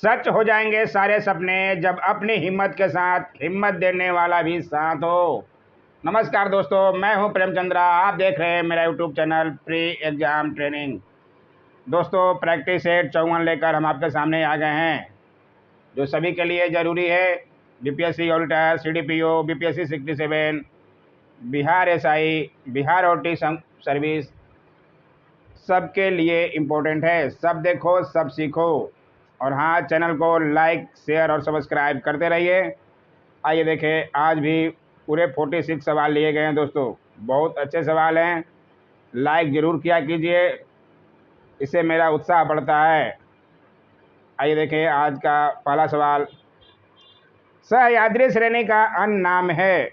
सच हो जाएंगे सारे सपने जब अपनी हिम्मत के साथ हिम्मत देने वाला भी साथ हो। नमस्कार दोस्तों, मैं हूं प्रेमचंद्रा। आप देख रहे हैं मेरा YouTube channel pre exam training. दोस्तों, प्रैक्टिस सेट 54 लेकर हम आपके सामने आ गए हैं, जो सभी के लिए ज़रूरी है। BPSC auditor, CDPO, BPSC 67, Bihar SI, Bihar OT service, सबके लिए इम्पोर्टेंट है। सब देखो, सब सीखो। और हाँ, चैनल को लाइक, शेयर और सब्सक्राइब करते रहिए। आइए देखें, आज भी पूरे 46 सवाल लिए गए हैं दोस्तों। बहुत अच्छे सवाल हैं, लाइक ज़रूर किया कीजिए, इससे मेरा उत्साह बढ़ता है। आइए देखें आज का पहला सवाल। सह्याद्री श्रेणी का अन्य नाम है।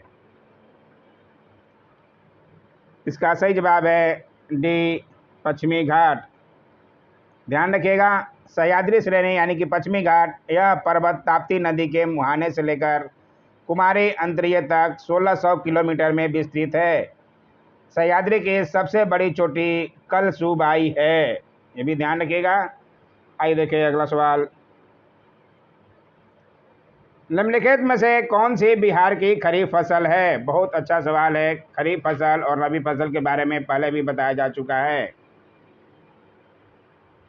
इसका सही जवाब है डी, पश्चिमी घाट। ध्यान रखिएगा, सह्याद्री श्रेणी यानी कि पश्चिमी घाट, यह पर्वत ताप्ती नदी के मुहाने से लेकर कुमारी अंतरिय तक 1600 किलोमीटर में विस्तृत है। सह्याद्री की सबसे बड़ी चोटी कलसूबाई है, ये भी ध्यान रखिएगा। आइए देखिए अगला सवाल। निम्नलिखित में से कौन सी बिहार की खरीफ फसल है? बहुत अच्छा सवाल है। खरीफ फसल और रबी फसल के बारे में पहले भी बताया जा चुका है।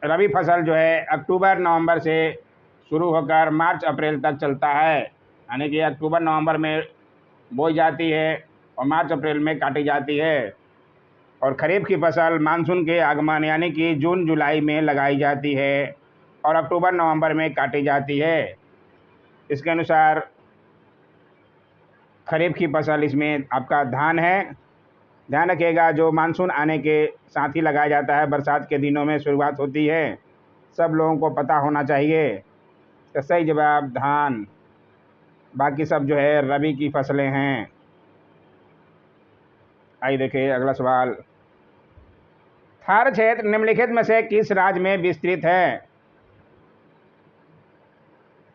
रबी फसल जो है अक्टूबर नवंबर से शुरू होकर मार्च अप्रैल तक चलता है, यानी कि अक्टूबर नवंबर में बोई जाती है और मार्च अप्रैल में काटी जाती है। और खरीफ की फसल मानसून के आगमन यानी कि जून जुलाई में लगाई जाती है और अक्टूबर नवंबर में काटी जाती है। इसके अनुसार खरीफ की फसल इसमें आपका धान है। ध्यान रखिएगा, जो मानसून आने के साथ ही लगाया जाता है, बरसात के दिनों में शुरुआत होती है, सब लोगों को पता होना चाहिए। तो सही जवाब धान। बाकी सब जो है रबी की फसलें हैं। आइए देखिए अगला सवाल। थार क्षेत्र निम्नलिखित में से किस राज्य में विस्तृत है?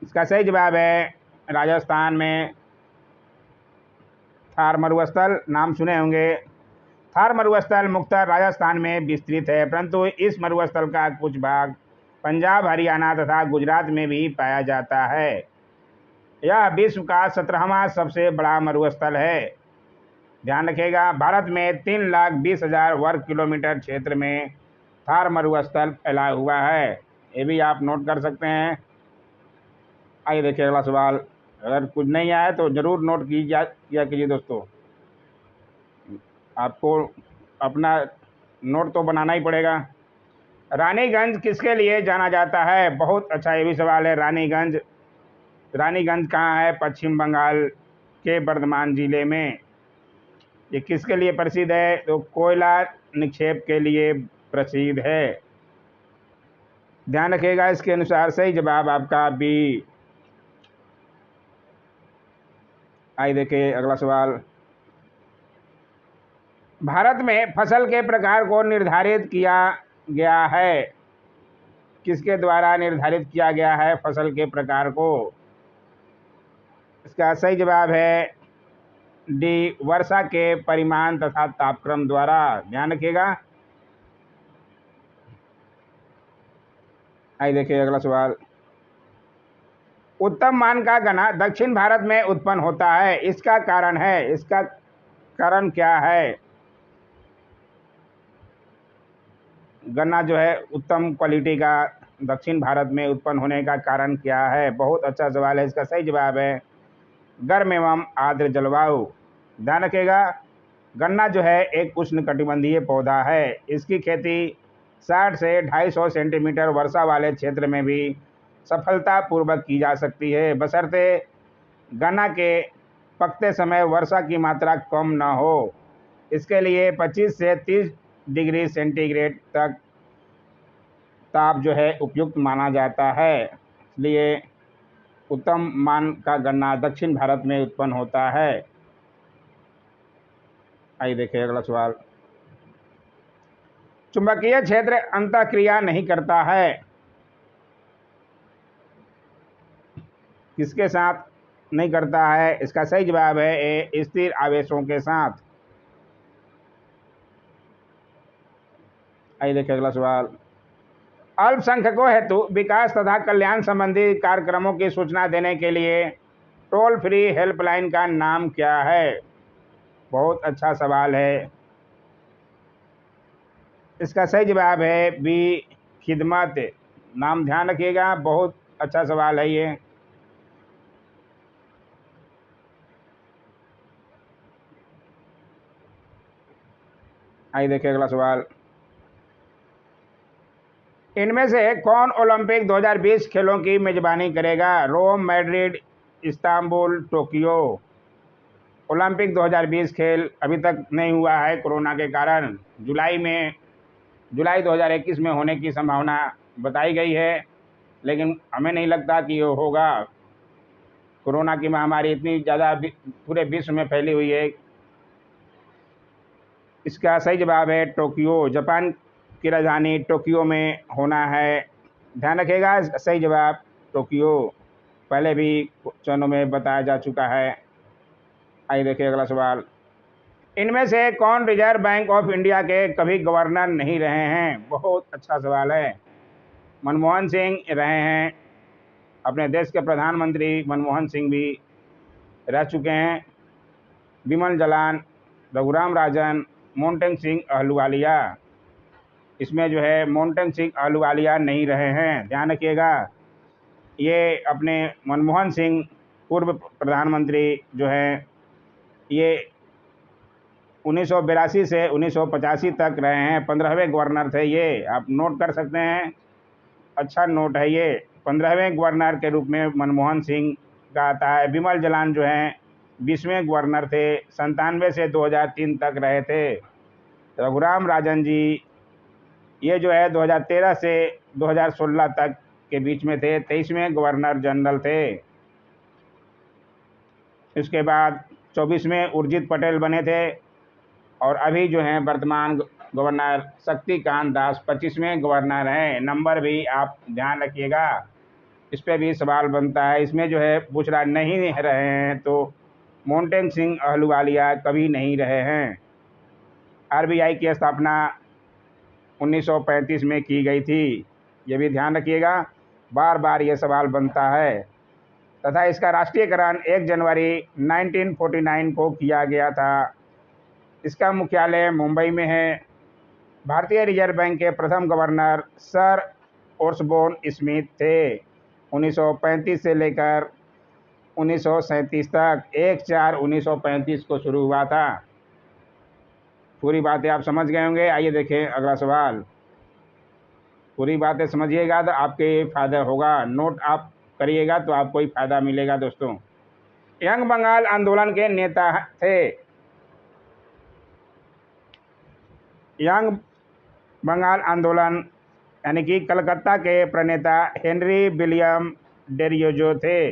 इसका सही जवाब है राजस्थान में। थार मरुस्थल नाम सुने होंगे। थार मरुस्थल मुख्यतः राजस्थान में विस्तृत है, परंतु इस मरुस्थल का कुछ भाग पंजाब, हरियाणा तथा गुजरात में भी पाया जाता है। यह विश्व का 17वां सबसे बड़ा मरुस्थल है। ध्यान रखिएगा, भारत में 3,20,000 वर्ग किलोमीटर क्षेत्र में थार मरुस्थल फैला हुआ है, ये भी आप नोट कर सकते हैं। आइए देखिए अगला सवाल। अगर कुछ नहीं आया तो ज़रूर नोट किया कीजिए दोस्तों। आपको अपना नोट तो बनाना ही पड़ेगा। रानीगंज किसके लिए जाना जाता है? बहुत अच्छा ये भी सवाल है। रानीगंज, रानीगंज कहाँ है? पश्चिम बंगाल के बर्धमान जिले में। ये किसके लिए प्रसिद्ध है? तो कोयला निक्षेप के लिए प्रसिद्ध है। ध्यान रखिएगा, इसके अनुसार सही जवाब आपका बी। आइए देखिए अगला सवाल। भारत में फसल के प्रकार को निर्धारित किया गया है। किसके द्वारा निर्धारित किया गया है फसल के प्रकार को? इसका सही जवाब है डी, वर्षा के परिमाण तथा तापक्रम द्वारा। ध्यान रखिएगा। आइए देखिए अगला सवाल। उत्तम मान का गन्ना दक्षिण भारत में उत्पन्न होता है, इसका कारण है, इसका कारण क्या है? गन्ना जो है उत्तम क्वालिटी का दक्षिण भारत में उत्पन्न होने का कारण क्या है? बहुत अच्छा सवाल है। इसका सही जवाब है गर्म एवं आर्द्र जलवायु। ध्यान रखिएगा, गन्ना जो है एक उष्णकटिबंधीय पौधा है। इसकी खेती 60 से 250 सेंटीमीटर वर्षा वाले क्षेत्र में भी सफलतापूर्वक की जा सकती है, बशर्ते गन्ना के पकते समय वर्षा की मात्रा कम न हो। इसके लिए 25 से 30 डिग्री सेंटीग्रेड तक ताप जो है उपयुक्त माना जाता है। इसलिए उत्तम मान का गन्ना दक्षिण भारत में उत्पन्न होता है। आइए देखिए अगला सवाल। चुंबकीय क्षेत्र अंतःक्रिया नहीं करता है, किसके साथ नहीं करता है? इसका सही जवाब है ए, स्थिर आवेशों के साथ। आइए देखिए अगला सवाल। अल्पसंख्यकों हेतु विकास तथा कल्याण संबंधी कार्यक्रमों की सूचना देने के लिए टोल फ्री हेल्पलाइन का नाम क्या है? बहुत अच्छा सवाल है। इसका सही जवाब है बी, खिदमत। नाम ध्यान रखिएगा, बहुत अच्छा सवाल है ये। आइए देखिए अगला सवाल। इनमें से कौन ओलंपिक 2020 खेलों की मेजबानी करेगा? रोम, मैड्रिड, इस्तांबुल, टोक्यो। ओलंपिक 2020 खेल अभी तक नहीं हुआ है कोरोना के कारण। जुलाई 2021 में होने की संभावना बताई गई है, लेकिन हमें नहीं लगता कि ये होगा। कोरोना की महामारी इतनी ज़्यादा पूरे विश्व में फैली हुई है। इसका सही जवाब है टोक्यो। जापान की राजधानी टोक्यो में होना है। ध्यान रखिएगा, इसका सही जवाब टोक्यो। पहले भी क्वेश्चनों में बताया जा चुका है। आइए देखिए अगला सवाल। इनमें से कौन रिजर्व बैंक ऑफ इंडिया के कभी गवर्नर नहीं रहे हैं? बहुत अच्छा सवाल है। मनमोहन सिंह रहे हैं। अपने देश के प्रधानमंत्री मनमोहन सिंह भी रह चुके हैं। बिमल जलान, रघुराम राजन, मोंटेक सिंह अहलूवालिया। इसमें जो है मोंटेक सिंह अहलूवालिया नहीं रहे हैं, ध्यान रखिएगा। ये अपने मनमोहन सिंह पूर्व प्रधानमंत्री जो हैं, ये 1982 से 1985 तक रहे हैं। 15वें गवर्नर थे ये, आप नोट कर सकते हैं। अच्छा नोट है ये। 15वें गवर्नर के रूप में मनमोहन सिंह का आता है। बिमल जलान जो हैं 20वें गवर्नर थे, 97 से 2003 तक रहे थे। रघुराम राजन जी ये जो है 2013 से 2016 तक के बीच में थे, 23वें गवर्नर जनरल थे। इसके बाद 24वें उर्जित पटेल बने थे, और अभी जो हैं वर्तमान गवर्नर शक्तिकांत दास 25वें गवर्नर हैं। नंबर भी आप ध्यान रखिएगा, इस पर भी सवाल बनता है। इसमें जो है पूछ रहा नहीं रहे हैं, तो मोंटेक सिंह अहलूवालिया कभी नहीं रहे हैं। आरबीआई की स्थापना 1935 में की गई थी, ये भी ध्यान रखिएगा, बार बार ये सवाल बनता है। तथा इसका राष्ट्रीयकरण 1 जनवरी 1949 को किया गया था। इसका मुख्यालय मुंबई में है। भारतीय रिजर्व बैंक के प्रथम गवर्नर सर ओर्सबोन स्मिथ थे। 1935 से लेकर 1937 तक, 1/4/1935 को शुरू हुआ था। पूरी बातें आप समझ गए होंगे। आइए देखें अगला सवाल। पूरी बातें समझिएगा तो आपके फ़ायदा होगा, नोट आप करिएगा तो आपको ही फ़ायदा मिलेगा दोस्तों। यंग बंगाल आंदोलन के नेता थे। यंग बंगाल आंदोलन यानी कि कलकत्ता के प्रणेता हेनरी विलियम डेरियोजो थे।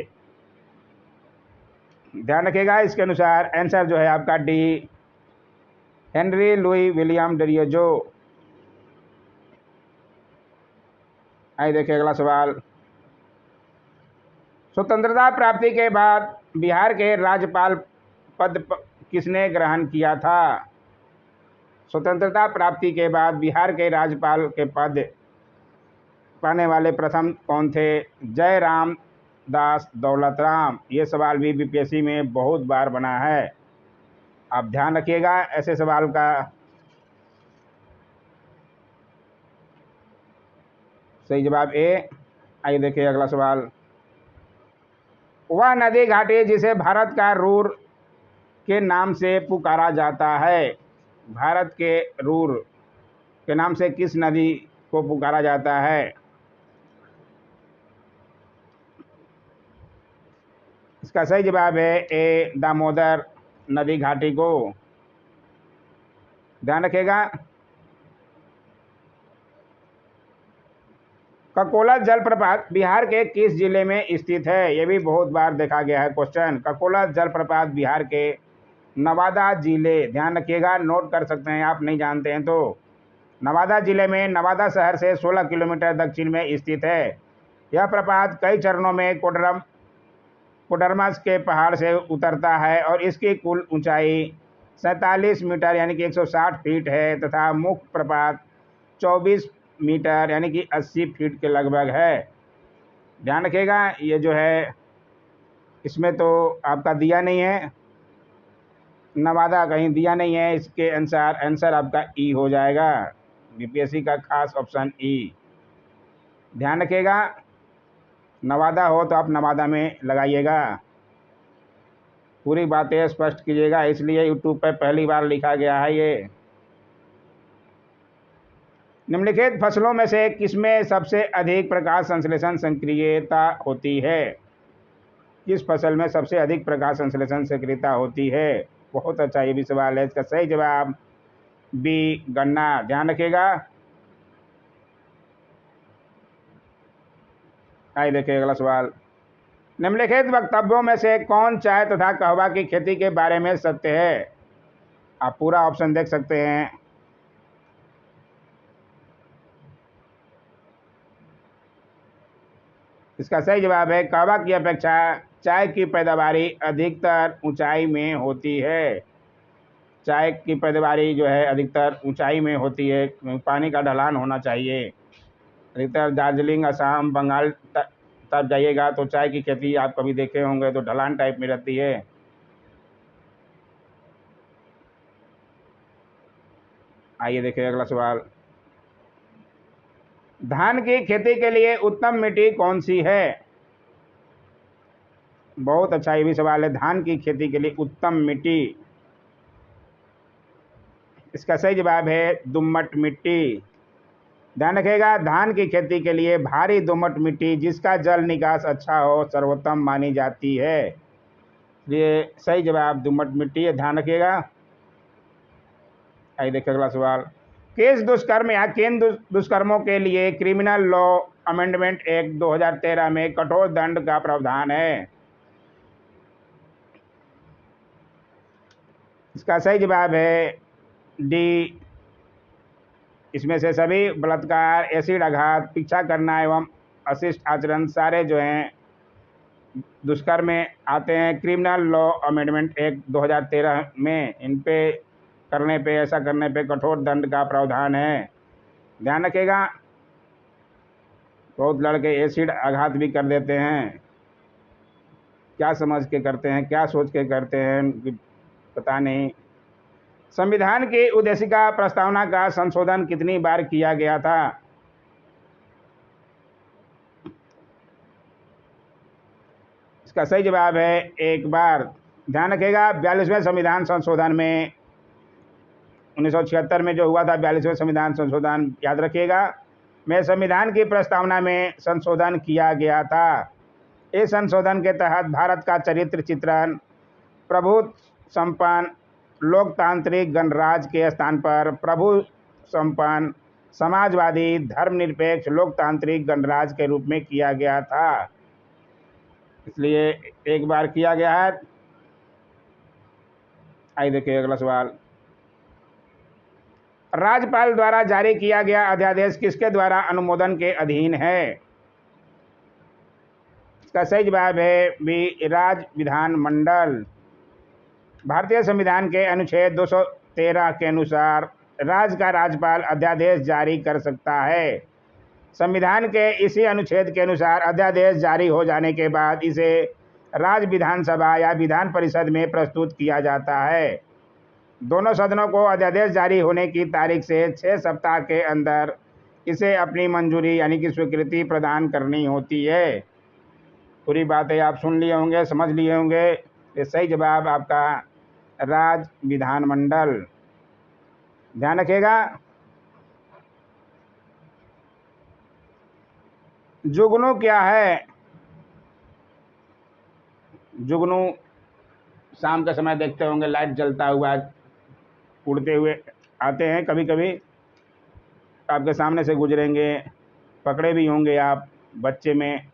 ध्यान रखिएगा, इसके अनुसार आंसर जो है आपका डी, हेनरी लुई विलियम डेरियोजो। आइए देखिए अगला सवाल। स्वतंत्रता प्राप्ति के बाद बिहार के राज्यपाल पद किसने ग्रहण किया था? स्वतंत्रता प्राप्ति के बाद बिहार के राज्यपाल के पद पाने वाले प्रथम कौन थे? जयराम दास दौलतराम। ये सवाल भी बीपीएससी में बहुत बार बना है, आप ध्यान रखिएगा ऐसे सवाल का। सही जवाब ए। आइए देखिए अगला सवाल। वह नदी घाटी जिसे भारत का रूर के नाम से पुकारा जाता है, भारत के रूर के नाम से किस नदी को पुकारा जाता है? इसका सही जवाब है ए, दामोदर नदी घाटी को। ध्यान रखिएगा। ककोला जलप्रपात बिहार के किस जिले में स्थित है? ये भी बहुत बार देखा गया है क्वेश्चन। ककोला जलप्रपात बिहार के नवादा जिले, ध्यान रखिएगा, नोट कर सकते हैं आप नहीं जानते हैं तो। नवादा जिले में नवादा शहर से 16 किलोमीटर दक्षिण में स्थित है। यह प्रपात कई चरणों में कोडरमास के पहाड़ से उतरता है और इसकी कुल ऊंचाई 47 मीटर यानी कि 160 फीट है, तथा मुख्य प्रपात 24 मीटर यानी कि 80 फीट के लगभग है। ध्यान रखिएगा, ये जो है इसमें तो आपका दिया नहीं है, नवादा कहीं दिया नहीं है, इसके अनुसार आंसर आपका ई हो जाएगा, बीपीएससी का खास ऑप्शन ई। ध्यान रखिएगा, नवादा हो तो आप नवादा में लगाइएगा। पूरी बातें स्पष्ट कीजिएगा, इसलिए यूट्यूब पर पहली बार लिखा गया है ये। निम्नलिखित फसलों में से किसमें सबसे अधिक प्रकाश संश्लेषण सक्रियता होती है? किस फसल में सबसे अधिक प्रकाश संश्लेषण सक्रियता होती है? बहुत अच्छा ये भी सवाल है। इसका सही जवाब बी, गन्ना। ध्यान रखिएगा। आइए देखिए अगला सवाल। निम्नलिखित वक्तव्यों में से कौन चाय तथा कहवा की खेती के बारे में सत्य है? आप पूरा ऑप्शन देख सकते हैं। इसका सही जवाब है कहवा की अपेक्षा चाय की पैदावारी अधिकतर ऊंचाई में होती है। चाय की पैदावारी जो है अधिकतर ऊंचाई में होती है, पानी का ढलान होना चाहिए। अधिकतर दार्जिलिंग, असम, बंगाल तब जाइएगा तो चाय की खेती आप कभी देखे होंगे तो ढलान टाइप में रहती है। आइए देखिए अगला सवाल। धान की खेती के लिए उत्तम मिट्टी कौन सी है? बहुत अच्छा ये भी सवाल है। धान की खेती के लिए उत्तम मिट्टी, इसका सही जवाब है दोमट मिट्टी। ध्यान रखिएगा, धान की खेती के लिए भारी दोमट मिट्टी जिसका जल निकास अच्छा हो सर्वोत्तम मानी जाती है। ये सही जवाब दोमट मिट्टी है। ध्यान रखिएगा। आइए देखिए अगला सवाल। किस दुष्कर्म या किन दुष्कर्मों के लिए क्रिमिनल लॉ अमेंडमेंट एक्ट 2013 में कठोर दंड का प्रावधान है? इसका सही जवाब है डी, इसमें से सभी बलात्कार, एसिड आघात, पीछा करना एवं अशिष्ट आचरण सारे जो हैं दुष्कर्म में आते हैं। क्रिमिनल लॉ अमेंडमेंट एक्ट 2013 में इन पे करने पे, ऐसा करने पे कठोर दंड का प्रावधान है। ध्यान रखिएगा। बहुत लड़के एसिड आघात भी कर देते हैं, क्या समझ के करते हैं, क्या सोच के करते हैं, पता नहीं। संविधान की उद्देशिका प्रस्तावना का संशोधन कितनी बार किया गया था? इसका सही जवाब है एक बार। ध्यान रखिएगा, 42वें संविधान संशोधन में 1976 में जो हुआ था 42वें संविधान संशोधन, याद रखिएगा, में संविधान की प्रस्तावना में संशोधन किया गया था। इस संशोधन के तहत भारत का चरित्र चित्रण प्रभु संपन्न लोकतांत्रिक गणराज के स्थान पर प्रभु संपन्न समाजवादी धर्मनिरपेक्ष लोकतांत्रिक गणराज के रूप में किया गया था, इसलिए एक बार किया गया है। आइए देखिए अगला सवाल। राज्यपाल द्वारा जारी किया गया अध्यादेश किसके द्वारा अनुमोदन के अधीन है? इसका सही जवाब है बी, राज्य विधानमंडल। भारतीय संविधान के अनुच्छेद 213 के अनुसार राज्य का राज्यपाल अध्यादेश जारी कर सकता है। संविधान के इसी अनुच्छेद के अनुसार अध्यादेश जारी हो जाने के बाद इसे राज्य विधानसभा या विधान परिषद में प्रस्तुत किया जाता है। दोनों सदनों को अध्यादेश जारी होने की तारीख से 6 सप्ताह के अंदर इसे अपनी मंजूरी यानी कि स्वीकृति प्रदान करनी होती है। पूरी बातें आप सुन लिए होंगे, समझ लिए होंगे। ये सही जवाब आपका राज्य विधानमंडल। ध्यान रखिएगा। जुगनू क्या है? जुगनू शाम के समय देखते होंगे लाइट जलता हुआ उड़ते हुए आते हैं, कभी कभी आपके सामने से गुजरेंगे, पकड़े भी होंगे आप बच्चे में।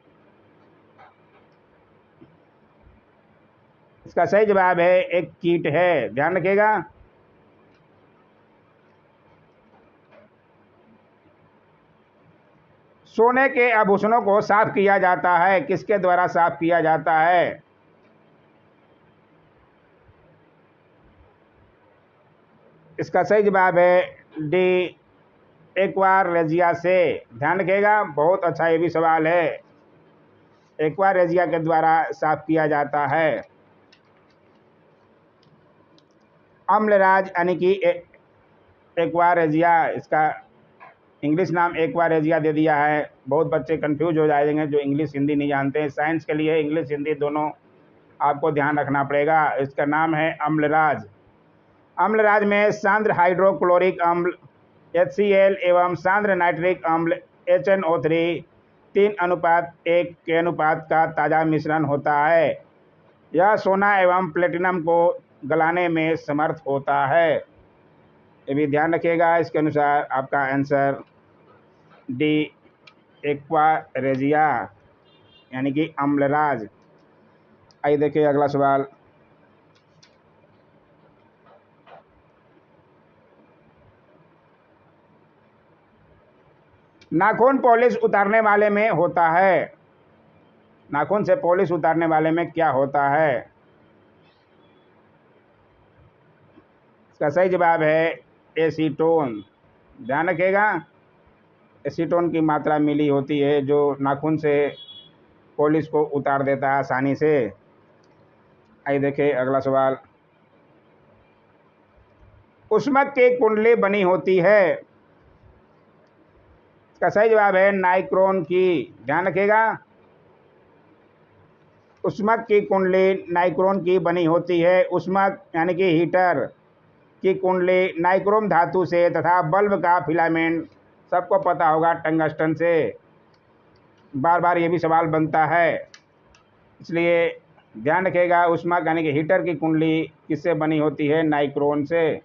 इसका सही जवाब है एक कीट है। ध्यान रखिएगा। सोने के आभूषणों को साफ किया जाता है, किसके द्वारा साफ किया जाता है? इसका सही जवाब है डी, एक्वारेजिया से। ध्यान रखिएगा, बहुत अच्छा ये भी सवाल है। एक्वारेजिया के द्वारा साफ किया जाता है। अम्लराज यानी कि एक्वारेजिया, इसका इंग्लिश नाम एक्वारेजिया दे दिया है। बहुत बच्चे कंफ्यूज हो जाएंगे जो इंग्लिश हिंदी नहीं जानते हैं। साइंस के लिए इंग्लिश हिंदी दोनों आपको ध्यान रखना पड़ेगा। इसका नाम है अम्लराज। अम्लराज में सांद्र हाइड्रोक्लोरिक अम्ल HCl एवं सांद्र नाइट्रिक अम्ल HNO3 3:1 के अनुपात का ताज़ा मिश्रण होता है। यह सोना एवं प्लेटिनम को गलाने में समर्थ होता है। ये भी ध्यान रखिएगा। इसके अनुसार आपका आंसर डी एक्वारेजिया यानी कि अम्लराज। आइए देखिए अगला सवाल। नाखून पॉलिश उतारने वाले में होता है। नाखून से पॉलिश उतारने वाले में क्या होता है? इसका सही जवाब है एसीटोन। ध्यान रखिएगा, एसीटोन की मात्रा मिली होती है जो नाखून से पॉलिश को उतार देता है आसानी से। आइए देखिए अगला सवाल। ऊष्मक की कुंडली बनी होती है। इसका सही जवाब है नाइक्रोन की। ध्यान रखिएगा, ऊष्मक की कुंडली नाइक्रोन की बनी होती है। ऊष्मक यानी कि हीटर की कुंडली नाइक्रोम धातु से तथा बल्ब का फिलामेंट सबको पता होगा टंगस्टन से। बार बार ये भी सवाल बनता है, इसलिए ध्यान रखिएगा। ऊष्मक यानी कि हीटर की कुंडली किससे बनी होती है? नाइक्रोन से।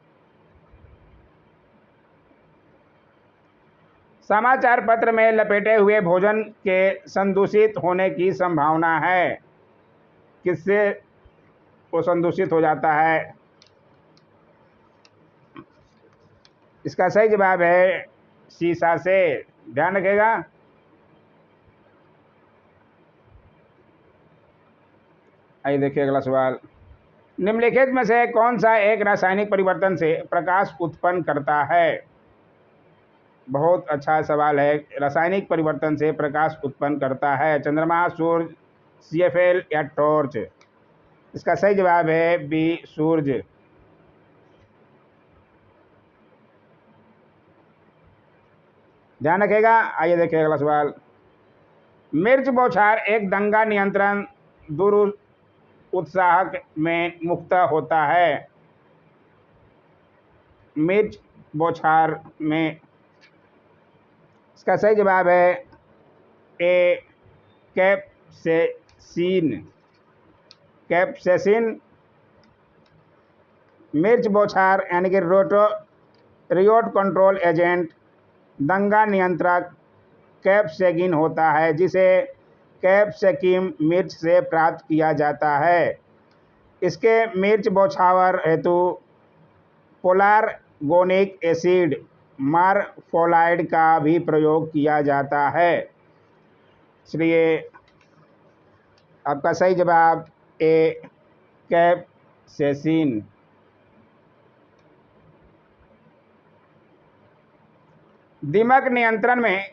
समाचार पत्र में लपेटे हुए भोजन के संदूषित होने की संभावना है। किससे वो संदूषित हो जाता है? इसका सही जवाब है शीशा से। ध्यान रखिएगा। आइए देखिए अगला सवाल। निम्नलिखित में से कौन सा एक रासायनिक परिवर्तन से प्रकाश उत्पन्न करता है? बहुत अच्छा सवाल है। रासायनिक परिवर्तन से प्रकाश उत्पन्न करता है। चंद्रमा, सूर्य, CFL या टॉर्च? इसका सही जवाब है बी, सूर्य। ध्यान रखिएगा। आइए देखिए अगला सवाल। मिर्च बौछार एक दंगा नियंत्रण उत्साहक में मुक्त होता है। मिर्च बौछार में इसका सही जवाब है ए, कैप्सेसिन। कैप्सेसिन मिर्च बौछार यानी कि रियोट कंट्रोल एजेंट दंगा नियंत्रक कैप्सेगिन होता है, जिसे कैप्सिकम मिर्च से प्राप्त किया जाता है। इसके मिर्च बौछावर हेतु पोलारगोनिक एसिड मारफोलाइड का भी प्रयोग किया जाता है। इसलिए आपका सही जवाब ए, कैप्सेसिन। दीमक नियंत्रण में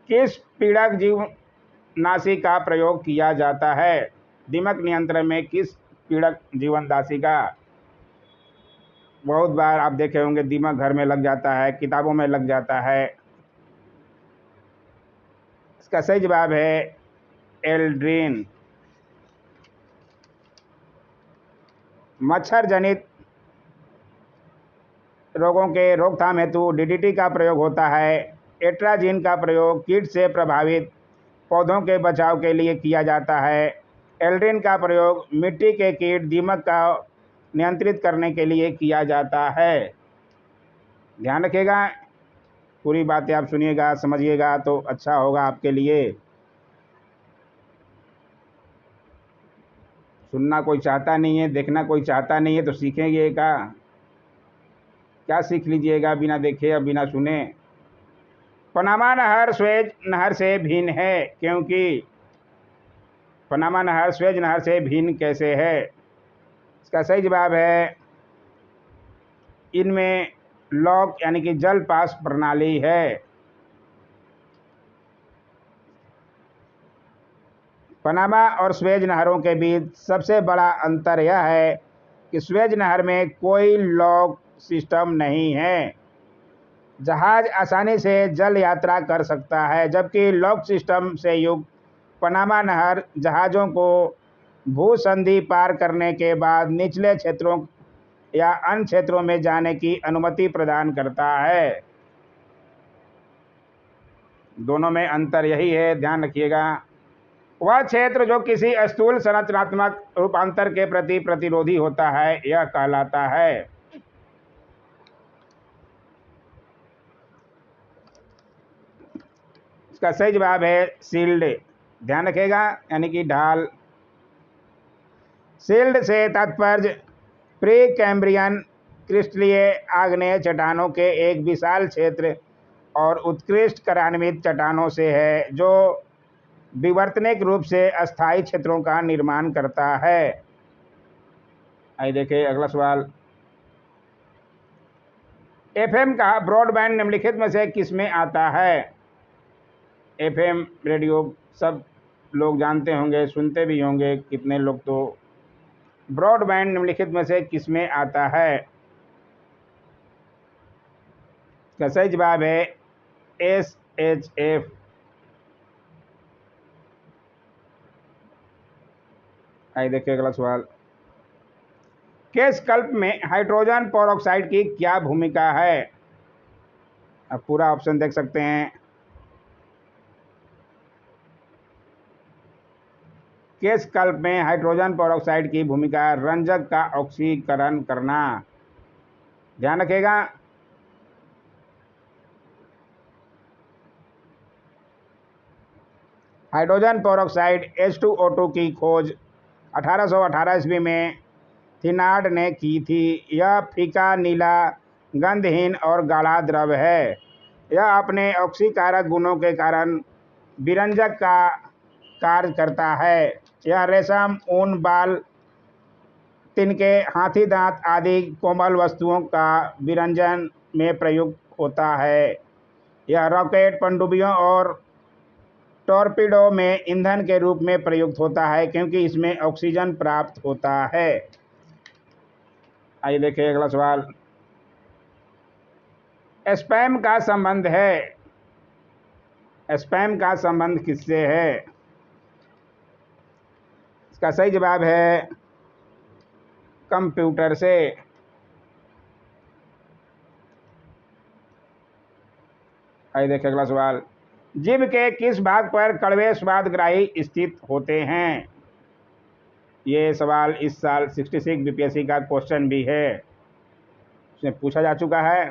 किस पीड़क जीवनाशी का प्रयोग किया जाता है? दीमक नियंत्रण में किस पीड़क जीवनदासी का? बहुत बार आप देखे होंगे दीमक घर में लग जाता है, किताबों में लग जाता है। इसका सही जवाब है एल्ड्रीन। मच्छर जनित रोगों के रोकथाम हेतु DDT का प्रयोग होता है। एट्राजिन का प्रयोग कीट से प्रभावित पौधों के बचाव के लिए किया जाता है। एल्ड्रीन का प्रयोग मिट्टी के कीट दीमक का नियंत्रित करने के लिए किया जाता है। ध्यान रखिएगा, पूरी बातें आप सुनिएगा, समझिएगा तो अच्छा होगा आपके लिए। सुनना कोई चाहता नहीं है, देखना कोई चाहता नहीं है, तो सीखेंगे क्या सीख लीजिएगा बिना देखे या बिना सुने? पनामा नहर स्वेज नहर से भिन्न है क्योंकि पनामा नहर स्वेज नहर से भिन्न कैसे है? इसका सही जवाब है इनमें लॉक यानी कि जल पास प्रणाली है। पनामा और स्वेज नहरों के बीच सबसे बड़ा अंतर यह है कि स्वेज नहर में कोई लॉक सिस्टम नहीं है। जहाज आसानी से जल यात्रा कर सकता है, जबकि लॉक सिस्टम से युक्त पनामा नहर जहाज़ों को भूसंधि पार करने के बाद निचले क्षेत्रों या अन्य क्षेत्रों में जाने की अनुमति प्रदान करता है। दोनों में अंतर यही है, ध्यान रखिएगा। वह क्षेत्र जो किसी स्थूल संरचनात्मक रूपांतर के प्रति प्रतिरोधी होता है, यह कहलाता है। इसका सही जवाब है शील्ड। ध्यान रखिएगा, यानी कि ढाल। शील्ड से तात्पर्य प्री कैम्ब्रियन क्रिस्टलीय आग्नेय चट्टानों के एक विशाल क्षेत्र और उत्कृष्ट कार्यान्वित चट्टानों से है, जो विवर्तनिक रूप से अस्थायी क्षेत्रों का निर्माण करता है। आइए देखिए अगला सवाल। एफएम का ब्रॉडबैंड निम्नलिखित में से किसमें आता है? एफएम रेडियो सब लोग जानते होंगे, सुनते भी होंगे कितने लोग। तो ब्रॉडबैंड निम्नलिखित में से किसमें आता है? इसका सही जवाब है SHF। आइए देखिए अगला सवाल। केश कल्प में हाइड्रोजन पेरोक्साइड की क्या भूमिका है? अब पूरा ऑप्शन देख सकते हैं। केश कल्प में हाइड्रोजन पेरोक्साइड की भूमिका रंजक का ऑक्सीकरण करना। ध्यान रखिएगा। हाइड्रोजन पेरोक्साइड H2O2 की खोज 1818 ईस्वी में थिनार्ड ने की थी। यह फीका नीला, गंधहीन और गाढ़ा द्रव है। यह अपने ऑक्सीकारक गुणों के कारण विरंजक का कार्य करता है। यह रेशम, ऊन, बाल, तिनके, हाथी दांत आदि कोमल वस्तुओं का विरंजन में प्रयुक्त होता है। यह रॉकेट, पनडुब्बियों और टॉर्पीडो में ईंधन के रूप में प्रयुक्त होता है, क्योंकि इसमें ऑक्सीजन प्राप्त होता है। आइए देखिए अगला सवाल। स्पैम का संबंध है, स्पैम का संबंध किससे है? इसका सही जवाब है कंप्यूटर से। आइए देखिए अगला सवाल। जीभ के किस भाग पर कड़वे स्वादग्राही स्थित होते हैं? ये सवाल इस साल 66 बीपीएससी का क्वेश्चन भी है, इसमें पूछा जा चुका है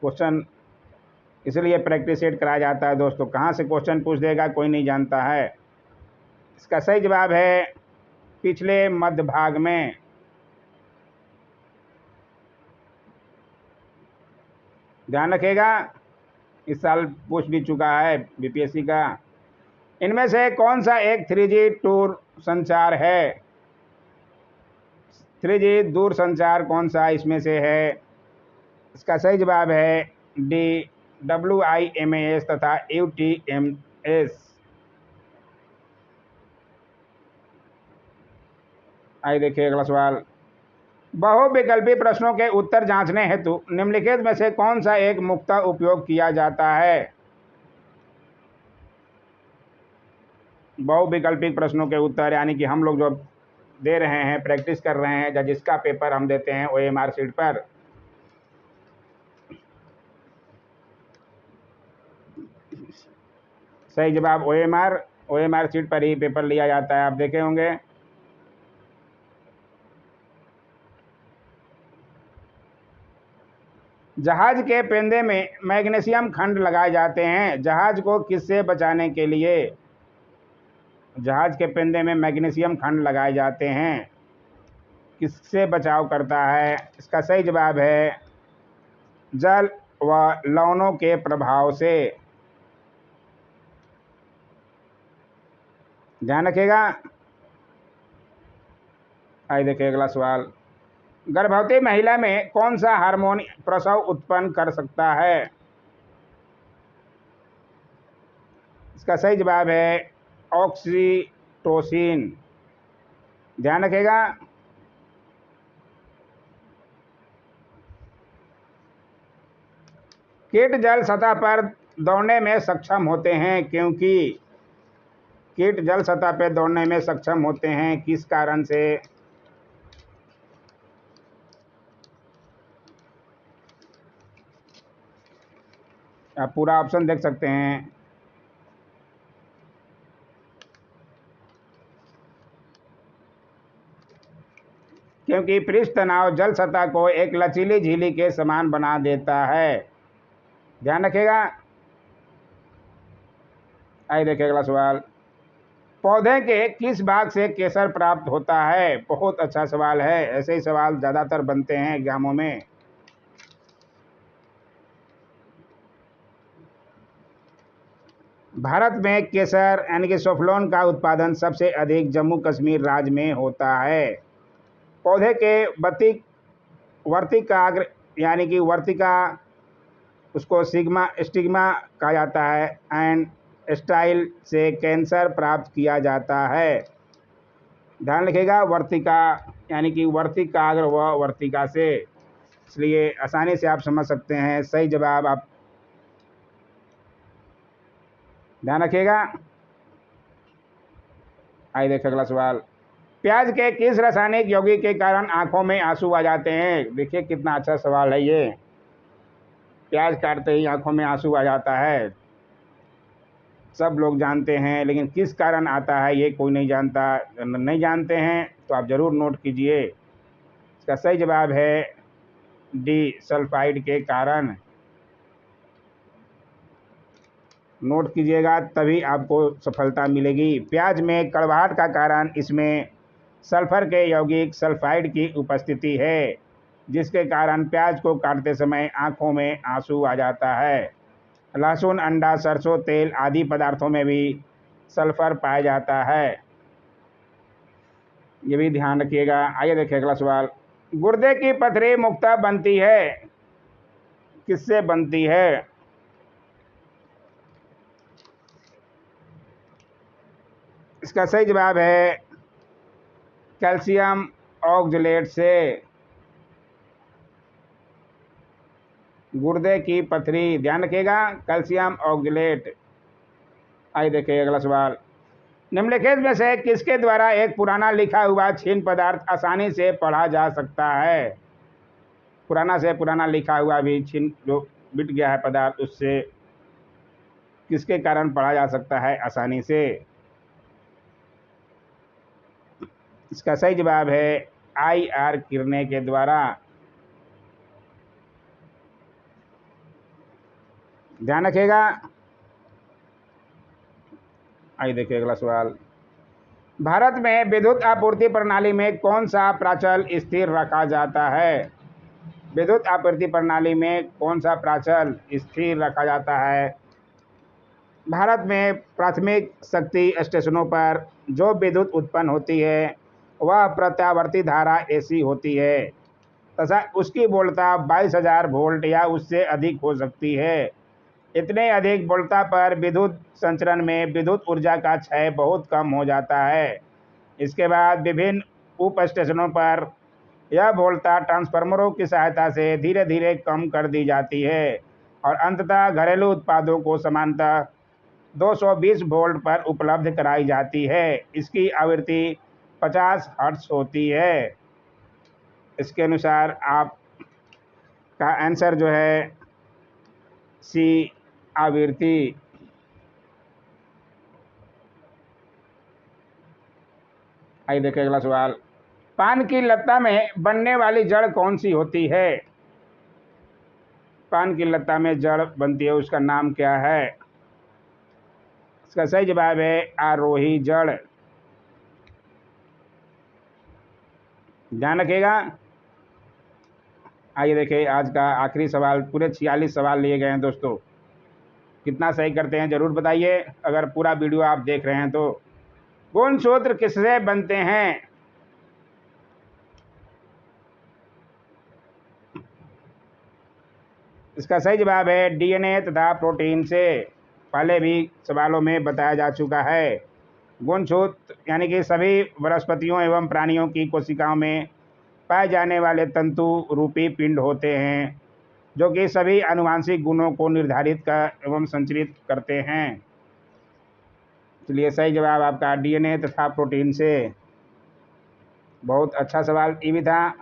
क्वेश्चन, इसलिए प्रैक्टिस सेट कराया जाता है दोस्तों। कहाँ से क्वेश्चन पूछ देगा कोई नहीं जानता है। इसका सही जवाब है पिछले मध्य भाग में। ध्यान रखिएगा, इस साल पूछ भी चुका है बीपीएससी का। इनमें से कौन सा एक 3G दूर संचार है? 3G दूर संचार कौन सा इसमें से है? इसका सही जवाब है डी, WIMAS तथा UTMS। आइए देखिए अगला सवाल। बहुविकल्पी प्रश्नों के उत्तर जांचने हेतु निम्नलिखित में से कौन सा एक मुक्त उपयोग किया जाता है? बहुविकल्पिक प्रश्नों के उत्तर, यानी कि हम लोग जो दे रहे हैं, प्रैक्टिस कर रहे हैं, या जिसका पेपर हम देते हैं OMR शीट पर, सही जवाब OMR शीट पर ही पेपर लिया जाता है, आप देखे होंगे। जहाज के पेंदे में मैग्नीशियम खंड लगाए जाते हैं, जहाज को किससे बचाने के लिए? जहाज के पेंदे में मैग्नीशियम खंड लगाए जाते हैं, किससे बचाव करता है? इसका सही जवाब है जल व लवणों के प्रभाव से। ध्यान रखिएगा। आइए देखिए अगला सवाल। गर्भवती महिला में कौन सा हार्मोन प्रसव उत्पन्न कर सकता है? इसका सही जवाब है ऑक्सीटोसिन। टोसिन। ध्यान रखिएगा। कीट जल सतह पर दौड़ने में सक्षम होते हैं क्योंकि कीट जल सतह पर दौड़ने में सक्षम होते हैं किस कारण से? आप पूरा ऑप्शन देख सकते हैं। क्योंकि पृष्ठ तनाव जल सतह को एक लचीली झिल्ली के समान बना देता है। ध्यान रखिएगा। आइए देखिए अगला सवाल। पौधे के किस भाग से केसर प्राप्त होता है? बहुत अच्छा सवाल है। ऐसे ही सवाल ज़्यादातर बनते हैं एग्जामों में। भारत में केसर यानी कि सोफलोन का उत्पादन सबसे अधिक जम्मू कश्मीर राज्य में होता है। पौधे के वर्तिकाग्र यानी कि वर्तिका, उसको स्टिग्मा कहा जाता है, एंड स्टाइल से कैंसर प्राप्त किया जाता है। ध्यान रखिएगा, वर्तिका यानी कि वर्तिकाग्र व वर्तिका से, इसलिए आसानी से आप समझ सकते हैं। सही जवाब आप ध्यान रखिएगा। आइए देखिए अगला सवाल। प्याज के किस रासायनिक यौगिक के कारण आंखों में आंसू आ जाते हैं? देखिए कितना अच्छा सवाल है ये। प्याज काटते ही आंखों में आंसू आ जाता है, सब लोग जानते हैं, लेकिन किस कारण आता है ये कोई नहीं जानता। नहीं जानते हैं तो आप ज़रूर नोट कीजिए। इसका सही जवाब है डी, सल्फाइड के कारण। नोट कीजिएगा, तभी आपको सफलता मिलेगी। प्याज में कड़वाहट का कारण इसमें सल्फर के यौगिक सल्फाइड की उपस्थिति है, जिसके कारण प्याज को काटते समय आंखों में आंसू आ जाता है। लहसुन, अंडा, सरसों तेल आदि पदार्थों में भी सल्फर पाया जाता है, ये भी ध्यान रखिएगा। आइए देखिए अगला सवाल। गुर्दे की पथरी मुख्यतः बनती है, किससे बनती है? इसका सही जवाब है कैल्शियम ऑक्जेलेट से। गुर्दे की पथरी, ध्यान रखिएगा, कैल्शियम ऑक्जेलेट। आइए देखिए अगला सवाल। निम्नलिखित में से किसके द्वारा एक पुराना लिखा हुआ छीन पदार्थ आसानी से पढ़ा जा सकता है? पुराना से पुराना लिखा हुआ भी छीन जो मिट गया है पदार्थ, उससे किसके कारण पढ़ा जा सकता है आसानी से? इसका सही जवाब है IR किरणें के द्वारा। ध्यान रखिएगा। आइए देखिए अगला सवाल। भारत में विद्युत आपूर्ति प्रणाली में कौन सा प्राचल स्थिर रखा जाता है? विद्युत आपूर्ति प्रणाली में कौन सा प्राचल स्थिर रखा जाता है? भारत में प्राथमिक शक्ति स्टेशनों पर जो विद्युत उत्पन्न होती है वह प्रत्यावर्ती धारा AC होती है तथा उसकी वोल्टता 22,000 वोल्ट या उससे अधिक हो सकती है। इतने अधिक वोल्टता पर विद्युत संचरण में विद्युत ऊर्जा का क्षय बहुत कम हो जाता है। इसके बाद विभिन्न उप स्टेशनों पर यह वोल्टता ट्रांसफार्मरों की सहायता से धीरे धीरे कम कर दी जाती है और अंततः घरेलू उत्पादों को समानतः 220 वोल्ट पर उपलब्ध कराई जाती है। इसकी आवृत्ति 50 हर्ट्ज होती है। इसके अनुसार आप का आंसर जो है सी, आवृत्ति। आइए देखिए अगला सवाल। पान की लता में बनने वाली जड़ कौन सी होती है? पान की लता में जड़ बनती है, उसका नाम क्या है? इसका सही जवाब है आरोही जड़। ध्यान रखिएगा। आइए देखिए आज का आखिरी सवाल। पूरे 46 सवाल लिए गए हैं दोस्तों। कितना सही करते हैं ज़रूर बताइए, अगर पूरा वीडियो आप देख रहे हैं तो। गुणसूत्र किससे बनते हैं? इसका सही जवाब है DNA तथा प्रोटीन से। पहले भी सवालों में बताया जा चुका है। गुणसूत यानी कि सभी वनस्पतियों एवं प्राणियों की कोशिकाओं में पाए जाने वाले तंतु रूपी पिंड होते हैं, जो कि सभी आनुवांशिक गुणों को निर्धारित कर एवं संचालित करते हैं। इसलिए सही जवाब आपका डीएनए तथा प्रोटीन से। बहुत अच्छा सवाल ये भी था।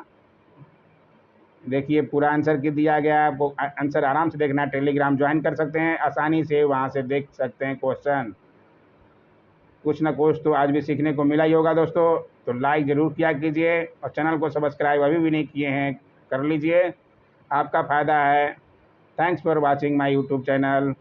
देखिए पूरा आंसर की दिया गया है, आपको आंसर आराम से देखना है। टेलीग्राम ज्वाइन कर सकते हैं, आसानी से वहाँ से देख सकते हैं क्वेश्चन। कुछ ना कुछ तो आज भी सीखने को मिला ही होगा दोस्तों। तो लाइक ज़रूर किया कीजिए और चैनल को सब्सक्राइब अभी भी नहीं किए हैं कर लीजिए, आपका फ़ायदा है। Thanks for watching my YouTube channel.